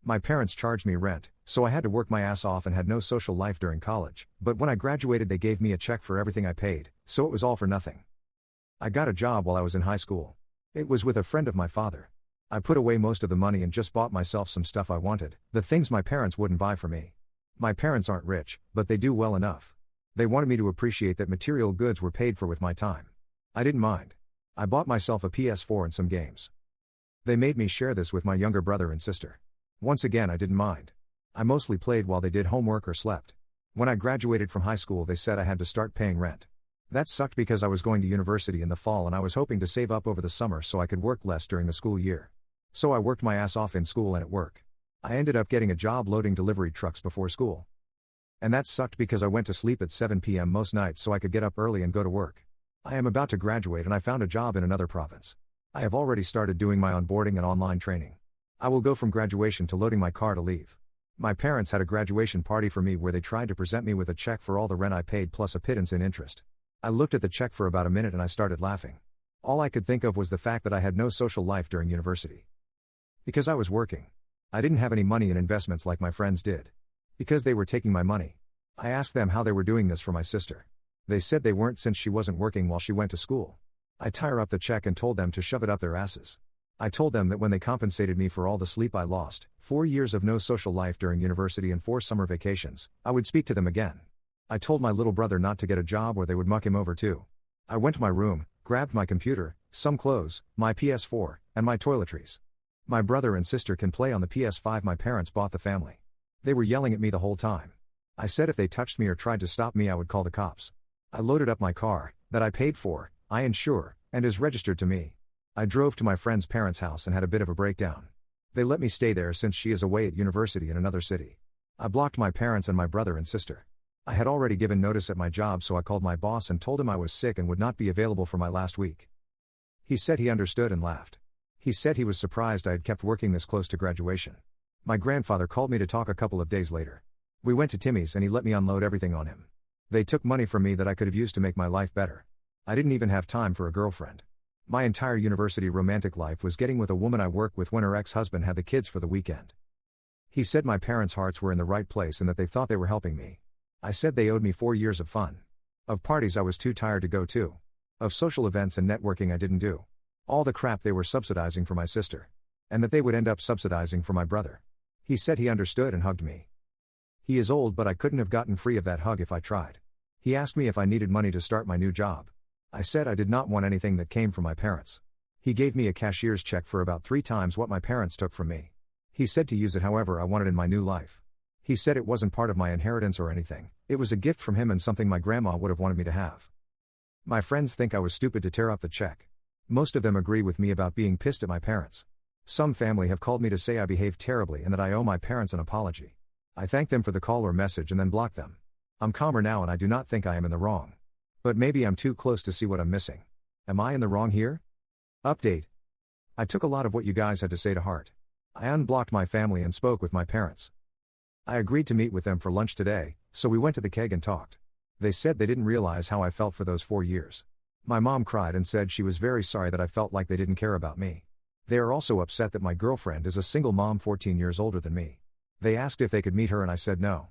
My parents charged me rent, so I had to work my ass off and had no social life during college, but when I graduated they gave me a check for everything I paid, so it was all for nothing. I got a job while I was in high school. It was with a friend of my father. I put away most of the money and just bought myself some stuff I wanted, the things my parents wouldn't buy for me. My parents aren't rich, but they do well enough. They wanted me to appreciate that material goods were paid for with my time. I didn't mind. I bought myself a PS4 and some games. They made me share this with my younger brother and sister. Once again I didn't mind. I mostly played while they did homework or slept. When I graduated from high school they said I had to start paying rent. That sucked because I was going to university in the fall and I was hoping to save up over the summer so I could work less during the school year. So I worked my ass off in school and at work. I ended up getting a job loading delivery trucks before school. And that sucked because I went to sleep at 7 p.m. most nights so I could get up early and go to work. I am about to graduate and I found a job in another province. I have already started doing my onboarding and online training. I will go from graduation to loading my car to leave. My parents had a graduation party for me where they tried to present me with a check for all the rent I paid plus a pittance in interest. I looked at the check for about a minute and I started laughing. All I could think of was the fact that I had no social life during university. Because I was working. I didn't have any money in investments like my friends did. Because they were taking my money. I asked them how they were doing this for my sister. They said they weren't since she wasn't working while she went to school. I tore up the check and told them to shove it up their asses. I told them that when they compensated me for all the sleep I lost, 4 years of no social life during university and 4 summer vacations, I would speak to them again. I told my little brother not to get a job or they would muck him over too. I went to my room, grabbed my computer, some clothes, my PS4, and my toiletries. My brother and sister can play on the PS5 my parents bought the family. They were yelling at me the whole time. I said if they touched me or tried to stop me I would call the cops. I loaded up my car, that I paid for, I insure, and is registered to me. I drove to my friend's parents' house and had a bit of a breakdown. They let me stay there since she is away at university in another city. I blocked my parents and my brother and sister. I had already given notice at my job so I called my boss and told him I was sick and would not be available for my last week. He said he understood and laughed. He said he was surprised I had kept working this close to graduation. My grandfather called me to talk a couple of days later. We went to Timmy's and he let me unload everything on him. They took money from me that I could have used to make my life better. I didn't even have time for a girlfriend. My entire university romantic life was getting with a woman I worked with when her ex-husband had the kids for the weekend. He said my parents' hearts were in the right place and that they thought they were helping me. I said they owed me 4 years of fun. Of parties I was too tired to go to. Of social events and networking I didn't do. All the crap they were subsidizing for my sister. And that they would end up subsidizing for my brother. He said he understood and hugged me. He is old but I couldn't have gotten free of that hug if I tried. He asked me if I needed money to start my new job. I said I did not want anything that came from my parents. He gave me a cashier's check for about 3 times what my parents took from me. He said to use it however I wanted in my new life. He said it wasn't part of my inheritance or anything, it was a gift from him and something my grandma would have wanted me to have. My friends think I was stupid to tear up the check. Most of them agree with me about being pissed at my parents. Some family have called me to say I behaved terribly and that I owe my parents an apology. I thank them for the call or message and then block them. I'm calmer now and I do not think I am in the wrong. But maybe I'm too close to see what I'm missing. Am I in the wrong here? Update. I took a lot of what you guys had to say to heart. I unblocked my family and spoke with my parents. I agreed to meet with them for lunch today, so we went to the keg and talked. They said they didn't realize how I felt for those 4 years. My mom cried and said she was very sorry that I felt like they didn't care about me. They are also upset that my girlfriend is a single mom 14 years older than me. They asked if they could meet her and I said no.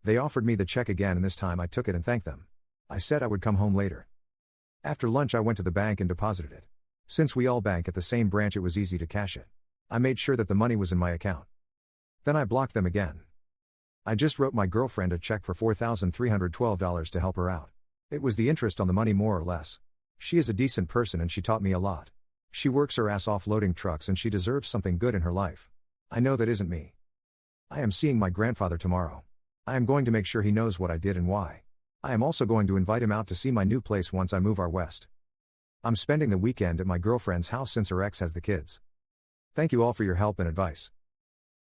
They offered me the check again and this time I took it and thanked them. I said I would come home later. After lunch I went to the bank and deposited it. Since we all bank at the same branch it was easy to cash it. I made sure that the money was in my account. Then I blocked them again. I just wrote my girlfriend a check for $4,312 to help her out. It was the interest on the money more or less. She is a decent person and she taught me a lot. She works her ass off loading trucks and she deserves something good in her life. I know that isn't me. I am seeing my grandfather tomorrow. I am going to make sure he knows what I did and why. I am also going to invite him out to see my new place once I move out west. I'm spending the weekend at my girlfriend's house since her ex has the kids. Thank you all for your help and advice.